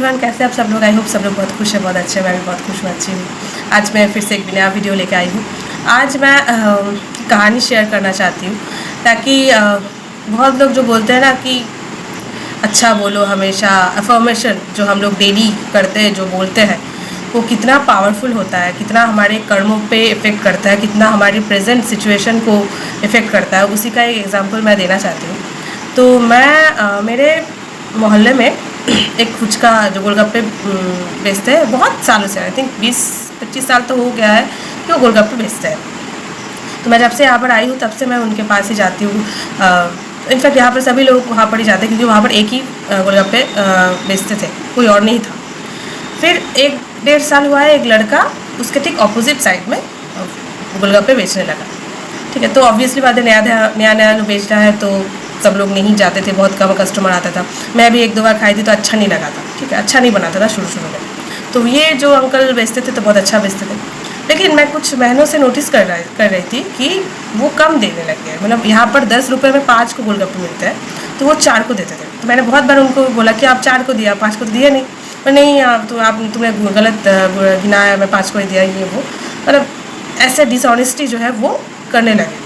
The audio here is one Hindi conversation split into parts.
एवरीवन, कैसे आप सब लोग? आई होप सब लोग बहुत खुश है, बहुत अच्छे हैं। मैं भी बहुत खुश हूँ, अच्छी हूँ। आज मैं फिर से एक नया वीडियो लेकर आई हूँ। आज मैं कहानी शेयर करना चाहती हूँ ताकि बहुत लोग जो बोलते हैं ना कि अच्छा बोलो, हमेशा अफर्मेशन जो हम लोग डेली करते हैं, जो बोलते हैं, वो कितना पावरफुल होता है, कितना हमारे कर्मों पे इफ़ेक्ट करता है, कितना हमारी प्रेजेंट सिचुएशन को इफ़ेक्ट करता है। उसी का एक एग्जांपल मैं देना चाहती हूँ। तो मैं मेरे मोहल्ले में एक फुचका जो गोलगप्पे बेचते हैं बहुत सालों से, आई थिंक 20-25 साल तो हो गया है कि वो गोलगप्पे बेचते हैं। तो मैं जब से यहाँ पर आई हूँ तब से मैं उनके पास ही जाती हूँ। इनफैक्ट यहाँ पर सभी लोग वहाँ पर ही जाते हैं क्योंकि वहाँ पर एक ही गोलगप्पे बेचते थे, कोई और नहीं था। फिर 1-1.5 साल हुआ है, एक लड़का उसके ठीक ऑपोजिट साइड में गोलगप्पे बेचने लगा। ठीक है, तो ऑब्वियसली बात है, नया बेचना है तो सब लोग नहीं जाते थे, बहुत कम कस्टमर आता था। मैं भी 1-2 बार खाई थी तो अच्छा नहीं लगा था। ठीक है, अच्छा नहीं बनाता था शुरू में। तो ये जो अंकल बेचते थे तो बहुत अच्छा बेचते थे, लेकिन मैं कुछ महीनों से नोटिस कर रही थी कि वो कम देने लग गए। मतलब यहाँ पर 10 रुपये में 5 को गोलगप्पे मिलते हैं, तो वो 4 को देते थे। तो मैंने बहुत बार उनको बोला कि आप 4 को दिया, 5 को तो दिया नहीं। पर नहीं, तुमने गलत गिनाया, मैं 5 को ही दिया, ये वो। मतलब ऐसे डिसऑनेस्टी जो है वो करने लगे।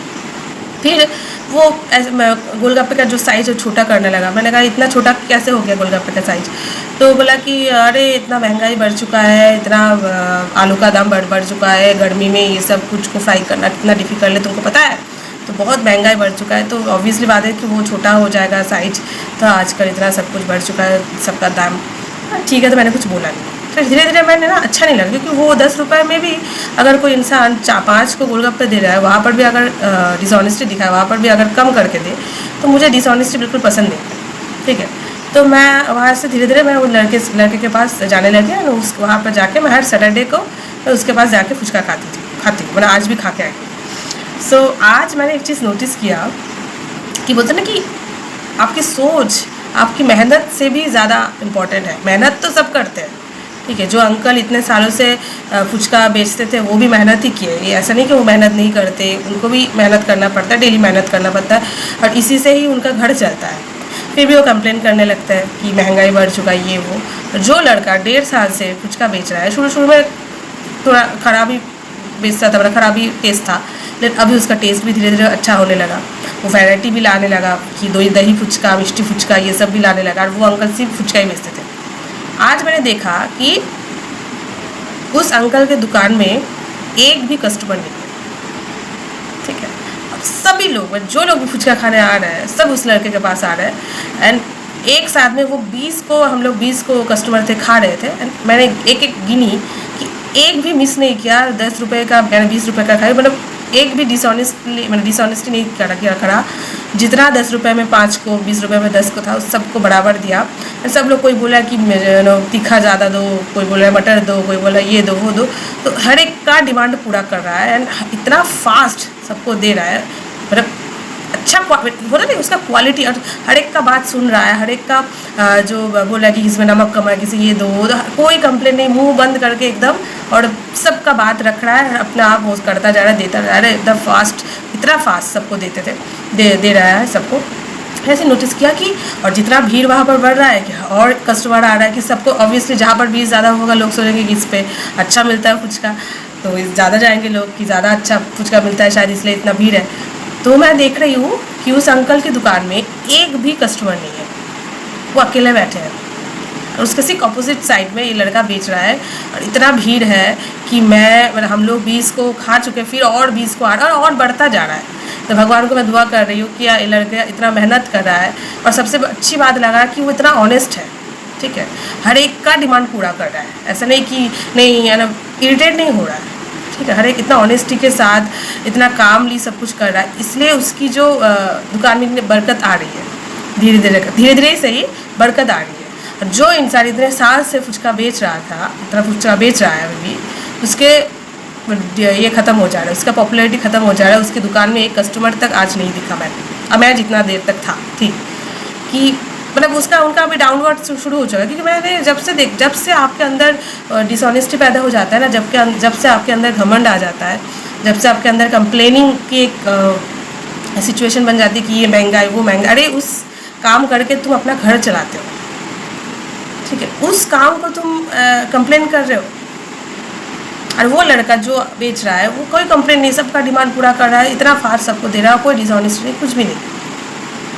फिर वो ऐसे गोलगप्पे का जो साइज़ है छोटा करने लगा। मैंने कहा इतना छोटा कैसे हो गया गोलगप्पे का साइज़? तो बोला कि अरे इतना महंगाई बढ़ चुका है, इतना आलू का दाम बढ़ चुका है, गर्मी में ये सब कुछ को फ्राई करना कितना डिफ़िकल्ट है तुमको पता है? तो बहुत महंगाई बढ़ चुका है, तो ऑब्वियसली बात है कि वो छोटा हो जाएगा साइज। तो आजकल इतना सब कुछ बढ़ चुका है, सबका दाम। ठीक है, तो मैंने कुछ बोला नहीं। फिर धीरे धीरे मैंने ना अच्छा नहीं लगा, क्योंकि वो 10 रुपये में भी अगर कोई इंसान 4-5 को गोलगप्पे दे रहा है, वहाँ पर भी अगर डिसऑनेस्टी दिखाए, वहाँ पर भी अगर कम करके दे, तो मुझे डिसऑनेस्टी बिल्कुल पसंद नहीं। ठीक है, तो मैं वहाँ से धीरे धीरे मैं वो लड़के के पास जाने लगी और वहाँ पर जाके मैं हर सैटरडे को मैं उसके पास जाके फुचका खाती हूँ। मतलब आज भी खा के आई। सो आज मैंने एक चीज़ नोटिस किया कि बोलते ना कि आपकी सोच आपकी मेहनत से भी ज़्यादा इम्पॉर्टेंट है। मेहनत तो सब करते हैं, ठीक है। जो अंकल इतने सालों से फुचका बेचते थे वो भी मेहनत ही किए। ये ऐसा नहीं कि वो मेहनत नहीं करते, उनको भी मेहनत करना पड़ता है, डेली मेहनत करना पड़ता है, और इसी से ही उनका घर चलता है। फिर भी वो कंप्लेन करने लगता है कि महंगाई बढ़ चुका है, ये वो। तो जो लड़का 1.5 साल से फुचका बेच रहा है, शुरू में थोड़ा खराबी बेचता था, बड़ा खराबी टेस्ट था, लेकिन अभी उसका टेस्ट भी धीरे धीरे अच्छा होने लगा। वो वैरायटी भी लाने लगा कि दही फुचका, मिष्टी फुचका, ये सब भी लाने लगा। और वो अंकल सिर्फ फुचका ही बेचते थे। आज मैंने देखा कि उस अंकल के दुकान में एक भी कस्टमर नहीं है। ठीक है, अब सभी लोग, जो लोग भी फुचका खाने आ रहे हैं, सब उस लड़के के पास आ रहे हैं। एंड एक साथ में वो 20 को कस्टमर थे, खा रहे थे। एंड मैंने एक गिनी कि एक भी मिस नहीं किया। 10 रुपये का मैंने 20 रुपये का खाया, मतलब एक भी डिसऑनेस्टी नहीं करा। जितना 10 रुपये में 5 को, 20 रुपये में 10 को था, उस सबको बराबर दिया। सब लोग, कोई बोला कि तीखा ज़्यादा दो, कोई बोला मटर दो, कोई बोला ये दो वो दो। तो हर एक का डिमांड पूरा कर रहा है, एंड इतना फास्ट सबको दे रहा है। मतलब अच्छा बोला नहीं, उसका क्वालिटी, और हर एक का बात सुन रहा है। हर एक का जो बोला कि इसमें नमक कम है, किसी ये दो, कोई कंप्लेन नहीं, मुंह बंद करके एकदम, और सबका बात रख रहा है, अपने आप वो करता जा रहा है, देता जा रहा है एकदम फास्ट। इतना फास्ट सबको देते थे, दे रहा है सबको। ऐसे नोटिस किया कि और जितना भीड़ वहाँ पर बढ़ रहा है कि और कस्टमर आ रहा है, कि सबको ऑब्वियसली जहाँ पर भीड़ ज़्यादा होगा लोग सोचेंगे कि इस पर अच्छा मिलता है फुचका, तो ज़्यादा जाएंगे लोग कि ज़्यादा अच्छा फुचका मिलता है शायद, इसलिए इतना भीड़ है। तो मैं देख रही हूँ कि उस अंकल की दुकान में एक भी कस्टमर नहीं है, वो अकेले बैठे हैं। और उसके सिर्फ अपोजिट साइड में ये लड़का बेच रहा है, और इतना भीड़ है कि हम लोग 20 को खा चुके, फिर और 20 को और बढ़ता जा रहा है। तो भगवान को मैं दुआ कर रही हूँ कि ये लड़का इतना मेहनत कर रहा है, और सबसे अच्छी बात लगा कि वो इतना ऑनेस्ट है। ठीक है, हर एक का डिमांड पूरा कर रहा है, ऐसा नहीं कि नहीं है ना, इरिटेट नहीं हो रहा है। ठीक है, हर एक इतना ऑनेस्टी के साथ, इतना कामली सब कुछ कर रहा है, इसलिए उसकी जो दुकान में बरकत आ रही है। धीरे धीरे ही सही, बरकत आ रही है। और जो इंसान इतने साल से फुचका बेच रहा था, इतना फुचका बेच रहा है अभी भी, उसके ये ख़त्म हो जा रहा है, उसका पॉपुलैरिटी ख़त्म हो जा रहा है। उसकी दुकान में एक कस्टमर तक आज नहीं दिखा मैं जितना देर तक था, ठीक कि मतलब उनका अभी डाउनवर्ड शुरू हो चुका है। क्योंकि मैंने जब से आपके अंदर डिसऑनेस्टी पैदा हो जाता है ना, जब से आपके अंदर घमंड आ जाता है, जब से आपके अंदर कंप्लेनिंग की एक सिचुएशन बन जाती है कि ये महंगा है, वो महंगा, अरे उस काम करके तुम अपना घर चलाते हो। ठीक है, उस काम को तुम कंप्लेन कर रहे हो, और वो लड़का जो बेच रहा है वो कोई कंप्लेन नहीं, सबका डिमांड पूरा कर रहा है, इतना फास्ट सबको दे रहा है, कोई डिसऑनेस्ट नहीं, कुछ भी नहीं,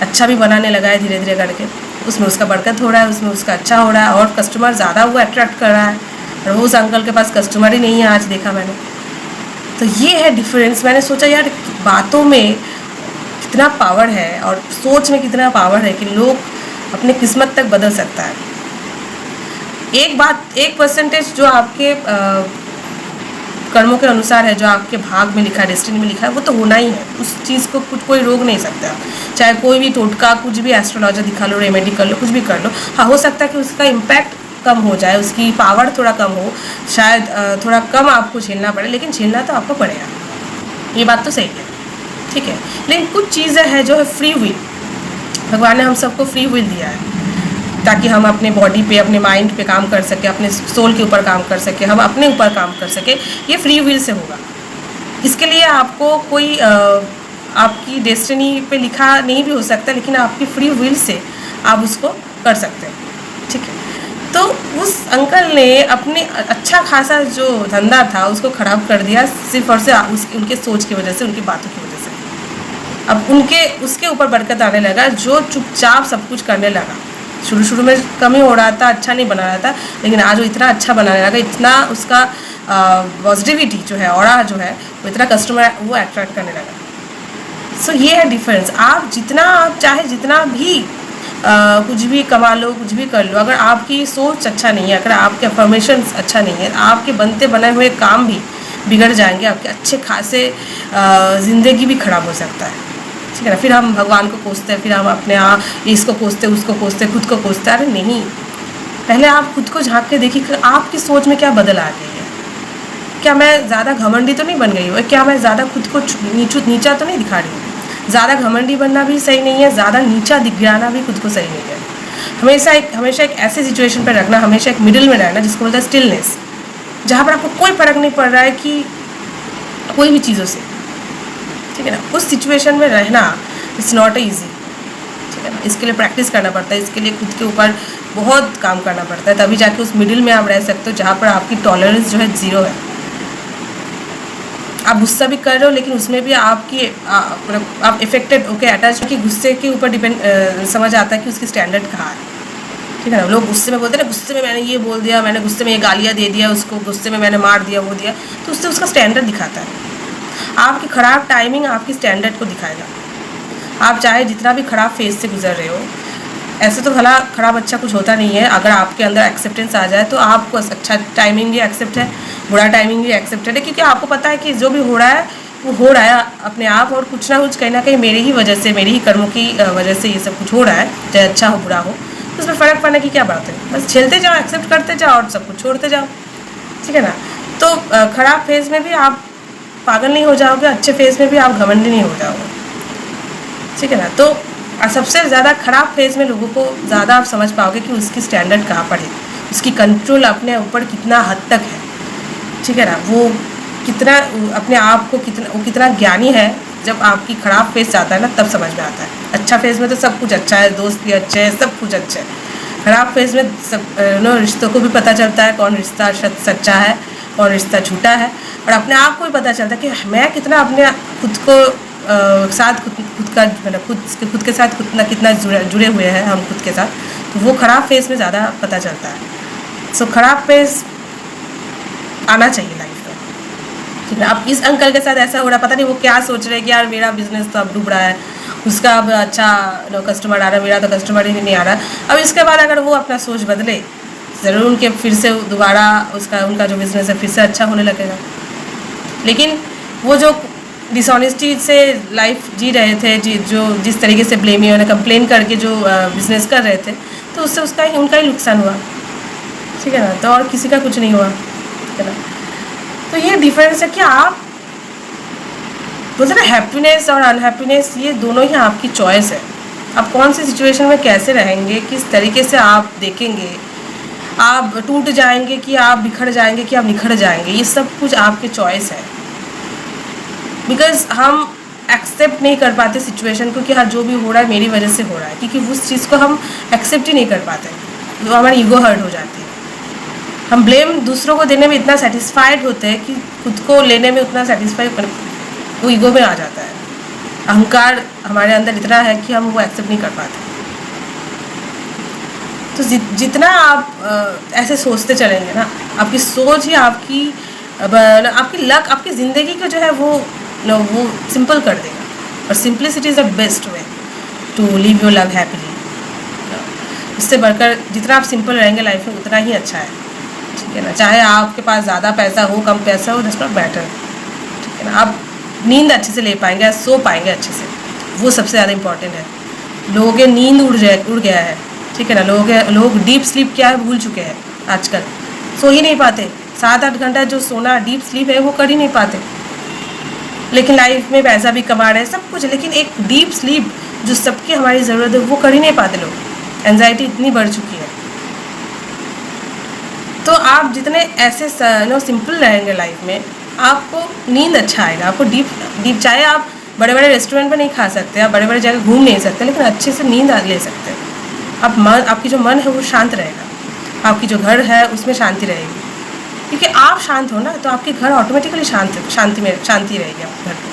अच्छा भी बनाने लगा है धीरे धीरे करके, उसमें उसका बरकत हो रहा है, उसमें उसका अच्छा हो रहा है, और कस्टमर ज़्यादा वो अट्रैक्ट कर रहा है, और वो उस अंकल के पास कस्टमर ही नहीं है, आज देखा मैंने। तो ये है डिफरेंस। मैंने सोचा यार बातों में कितना पावर है और सोच में कितना पावर है कि लोग अपनी किस्मत तक बदल सकता है। एक बात, 1% जो आपके कर्मों के अनुसार है, जो आपके भाग में लिखा है, डेस्टिनी में लिखा है, वो तो होना ही है, उस चीज़ को कुछ कोई रोक नहीं सकता। चाहे कोई भी टोटका, कुछ भी एस्ट्रोलॉजर दिखा लो, रेमेडी कर लो, कुछ भी कर लो, हाँ हो सकता है कि उसका इम्पैक्ट कम हो जाए, उसकी पावर थोड़ा कम हो, शायद थोड़ा कम आपको झेलना पड़े, लेकिन झेलना तो आपको पड़ेगा, ये बात तो सही है, ठीक है। लेकिन कुछ चीज़ें हैं जो है फ्री विल, भगवान ने हम सबको फ्री विल दिया है ताकि हम अपने बॉडी पे, अपने माइंड पे काम कर सके, अपने सोल के ऊपर काम कर सके, हम अपने ऊपर काम कर सके, ये फ्री विल से होगा। इसके लिए आपको कोई आपकी डेस्टिनी पे लिखा नहीं भी हो सकता, लेकिन आपकी फ्री विल से आप उसको कर सकते हैं, ठीक है। तो उस अंकल ने अपने अच्छा खासा जो धंधा था उसको ख़राब कर दिया, सिर्फ और सिर्फ उनके सोच की वजह से, उनकी बातों की वजह से। अब उसके ऊपर बरकत आने लगा, जो चुपचाप सब कुछ करने लगा। शुरू में कमी हो रहा था, अच्छा नहीं बना रहा था, लेकिन आज वो इतना अच्छा बनाने लगा, इतना उसका पॉजिटिविटी जो है, ऑरा जो है, वो इतना कस्टमर वो अट्रैक्ट करने लगा। सो ये है डिफरेंस। आप जितना आप चाहे जितना भी कुछ भी कमा लो, कुछ भी कर लो, अगर आपकी सोच अच्छा नहीं है, अगर आपके अफर्मेशन अच्छा नहीं है, आपके बनते बनाए हुए काम भी बिगड़ जाएंगे, आपके अच्छे खासे ज़िंदगी भी खराब हो सकता है, ठीक है ना। फिर हम भगवान को कोसते हैं, फिर हम अपने इसको कोसते, उसको कोसते, खुद को कोसते। अरे नहीं, पहले आप खुद को झांक के देखिए आपकी सोच में क्या बदल आ गई है। क्या मैं ज़्यादा घमंडी तो नहीं बन गई हूँ? क्या मैं ज़्यादा खुद को नीचा तो नहीं दिखा रही हूँ? ज़्यादा घमंडी बनना भी सही नहीं है, ज़्यादा नीचा गिराना भी खुद को सही नहीं है। हमेशा एक ऐसे सिचुएशन पर रखना, हमेशा एक मिडिल में रहना, जिसको बोलते हैं स्टिलनेस, जहाँ पर आपको कोई फ़र्क नहीं पड़ रहा है कि कोई भी चीज़ों से, ठीक है ना। उस सिचुएशन में रहना इट्स नॉट ईजी, ठीक है ना। इसके लिए प्रैक्टिस करना पड़ता है, इसके लिए खुद के ऊपर बहुत काम करना पड़ता है, तभी जाके उस मिडिल में आप रह सकते हो, जहाँ पर आपकी टॉलरेंस जो है 0 है। आप गुस्सा भी कर रहे हो, लेकिन उसमें भी आपकी आप इफेक्टेड ओके अटैच कि गुस्से के ऊपर डिपेंड समझ आता है कि उसकी स्टैंडर्ड कहाँ है, ठीक है ना। लोग गुस्से में बोलते हैं ना, गुस्से में मैंने ये बोल दिया, मैंने गुस्से में ये गालियाँ दे दिया उसको, गुस्से में मैंने मार दिया, वो दिया, तो उससे उसका स्टैंडर्ड दिखाता है। आपकी ख़राब टाइमिंग आपकी स्टैंडर्ड को दिखाएगा। आप चाहे जितना भी ख़राब फेज से गुजर रहे हो, ऐसे तो भला ख़राब अच्छा कुछ होता नहीं है, अगर आपके अंदर एक्सेप्टेंस आ जाए तो आपको अच्छा टाइमिंग भी एक्सेप्ट है, बुरा टाइमिंग भी एक्सेप्टेड है, क्योंकि आपको पता है कि जो भी हो रहा है वो हो रहा है अपने आप, और कुछ ना कुछ कहीं ना कहीं मेरे ही वजह से, मेरी ही कर्मों की वजह से ये सब कुछ हो रहा है, चाहे अच्छा हो बुरा हो, तो उसमें फ़र्क पड़ने की क्या बात है। बस झेलते जाओ, एक्सेप्ट करते जाओ और सब कुछ छोड़ते जाओ, ठीक है ना। तो ख़राब फेज़ में भी आप पागल नहीं हो जाओगे, अच्छे फेज़ में भी आप घमंडी नहीं हो जाओगे, ठीक है ना। तो सबसे ज़्यादा ख़राब फेज़ में लोगों को ज़्यादा आप समझ पाओगे कि उसकी स्टैंडर्ड कहाँ पर है, उसकी कंट्रोल अपने ऊपर कितना हद तक है, ठीक है ना। वो कितना अपने आप को कितना ज्ञानी है। जब आपकी ख़राब फेज़ आता है ना, तब समझ में आता है। अच्छा फेज़ में तो सब कुछ अच्छा है, दोस्त भी अच्छे हैं, सब कुछ अच्छा है। ख़राब फेज़ में सब रिश्तों को भी पता चलता है, कौन रिश्ता सच्चा है, कौन रिश्ता झूठा है, और अपने आप को भी पता चलता है कि मैं कितना अपने खुद को साथ खुद का मतलब खुद के साथ कितना जुड़े हुए हैं हम खुद के साथ। तो वो ख़राब फेज़ में ज़्यादा पता चलता है। सो ख़राब फेज़ आना चाहिए लाइफ में, ठीक है। अब इस अंकल के साथ ऐसा हो रहा, पता नहीं वो क्या सोच रहे हैं कि यार मेरा बिजनेस तो अब डूब रहा है, उसका अब अच्छा कस्टमर आ रहा है, मेरा तो कस्टमर ही नहीं आ रहा। अब इसके बाद अगर वो अपना सोच बदले, ज़रूर उनके फिर से दोबारा उनका जो बिज़नेस है फिर से अच्छा होने लगेगा। लेकिन वो जो डिसऑनेस्टी से लाइफ जी रहे थे, जो जिस तरीके से ब्लेमी उन्हें कंप्लेन करके जो बिज़नेस कर रहे थे, तो उससे उनका ही नुकसान हुआ, ठीक है ना। तो और किसी का कुछ नहीं हुआ, ठीक है ना। तो ये डिफरेंस है कि आप बोलते ना, हैप्पीनेस और अनहैप्पीनेस ये दोनों ही आपकी चॉइस है। आप कौन सी सिचुएशन में कैसे रहेंगे, किस तरीके से आप देखेंगे, आप टूट जाएंगे कि आप बिखर जाएंगे कि आप निखर जाएंगे, ये सब कुछ आपके चॉइस है। बिकॉज हम एक्सेप्ट नहीं कर पाते सिचुएशन को कि हाँ जो भी हो रहा है मेरी वजह से हो रहा है, क्योंकि उस चीज़ को हम एक्सेप्ट ही नहीं कर पाते। वो हमारी ईगो हर्ट हो जाती है। हम ब्लेम दूसरों को देने में इतना सेटिस्फाइड होते हैं कि खुद को लेने में उतना सेटिस्फाइड वो ईगो में आ जाता है। अहंकार हमारे अंदर इतना है कि हम वो एक्सेप्ट नहीं कर पाते। तो जितना आप ऐसे सोचते चलेंगे ना, आपकी सोच ही आपकी लक, आपकी ज़िंदगी को जो है वो सिंपल कर देगा। और simplicity is the best way to live your love happily. इससे बढ़कर जितना आप सिंपल रहेंगे लाइफ में उतना ही अच्छा है, ठीक है ना। चाहे आपके पास ज़्यादा पैसा हो, कम पैसा हो, दैट्स नॉट मैटर, ठीक है ना। आप नींद अच्छे से ले पाएंगे, सो पाएंगे अच्छे से, वो सबसे ज़्यादा इंपॉर्टेंट है। लोगों के नींद उड़ गया है, ठीक है ना। लोग डीप स्लीप क्या है भूल चुके हैं आजकल, सो ही नहीं पाते। 7-8 घंटा जो सोना डीप स्लीप है वो कर ही नहीं पाते। लेकिन लाइफ में पैसा भी कमा रहे हैं, सब कुछ, लेकिन एक डीप स्लीप जो सबकी हमारी ज़रूरत है वो कर ही नहीं पाते लोग। एंजाइटी इतनी बढ़ चुकी है। तो आप जितने ऐसे सिंपल रहेंगे लाइफ में, आपको नींद अच्छा आएगा, आपको डीप चाहे आप बड़े बड़े रेस्टोरेंट में नहीं खा सकते, आप बड़े बड़े जगह घूम नहीं सकते, लेकिन अच्छे से नींद ले सकते हैं। आपकी जो मन है वो शांत रहेगा, आपकी जो घर है उसमें शांति रहेगी, क्योंकि आप शांत हो ना, तो आपके घर ऑटोमेटिकली शांति रहेगी आपके घर में।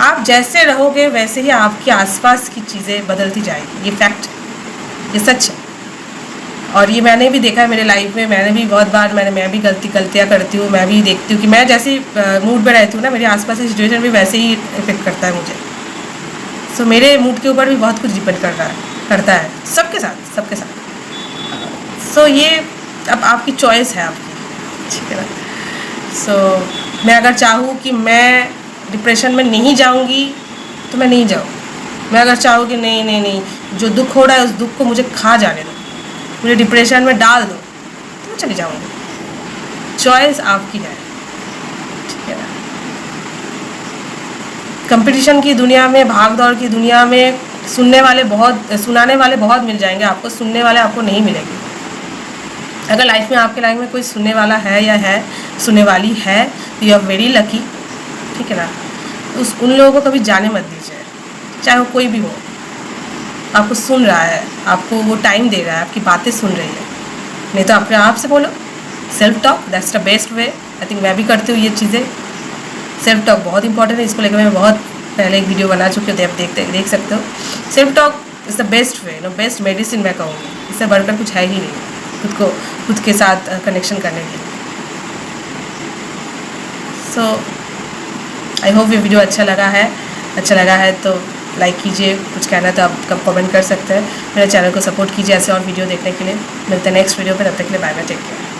आप जैसे रहोगे वैसे ही आपके आसपास की चीज़ें बदलती जाएगी, ये फैक्ट, ये सच है। और ये मैंने भी देखा है मेरे लाइफ में। मैंने भी बहुत बार मैं भी गलतियाँ करती हूँ। मैं भी देखती हूँ कि मैं जैसे मूड में रहती हूँ ना, मेरे आसपास की सिचुएशन भी वैसे ही इफेक्ट करता है मुझे। सो मेरे मूड के ऊपर भी बहुत कुछ डिपेंड करता है सबके साथ। सो ये अब आपकी चॉइस है आपकी, ठीक है ना। सो मैं अगर चाहूँ कि मैं डिप्रेशन में नहीं जाऊँगी तो मैं नहीं जाऊँ। मैं अगर चाहूँ कि नहीं, जो दुख हो रहा है उस दुख को मुझे खा जाने दो, मुझे डिप्रेशन में डाल दो, तो मैं चली जाऊँगी। चॉइस आपकी है, ठीक है ना। कंपटीशन की दुनिया में, भाग दौड़ की दुनिया में सुनाने वाले बहुत मिल जाएंगे आपको, सुनने वाले आपको नहीं मिलेंगे। अगर आपके लाइफ में कोई सुनने वाला है या सुनने वाली है, तो यू आर वेरी लकी, ठीक है ना। उन लोगों को कभी जाने मत दीजिए, चाहे वो कोई भी हो। आपको सुन रहा है, आपको वो टाइम दे रहा है, आपकी बातें सुन रही है, नहीं तो अपने आप से बोलो। Self talk, that's the best way. I think मैं भी करती हूँ ये चीज़ें। सेल्फ टॉक बहुत इंपॉर्टेंट है, इसको लेकर मैं बहुत पहले एक वीडियो बना चुकी हूँ, आप देख सकते हो। Self talk is the best way, best medicine मैं कहूँगी। इससे बढ़कर कुछ है ही नहीं खुद के साथ कनेक्शन करने के लिए। सो आई होप ये वीडियो अच्छा लगा है तो लाइक कीजिए, कुछ कहना है तो आप कमेंट कर सकते हैं। मेरे चैनल को सपोर्ट कीजिए ऐसे और वीडियो देखने के लिए। मिलते हैं नेक्स्ट वीडियो पर, तब तक के लिए बाय बाय, टेक केयर।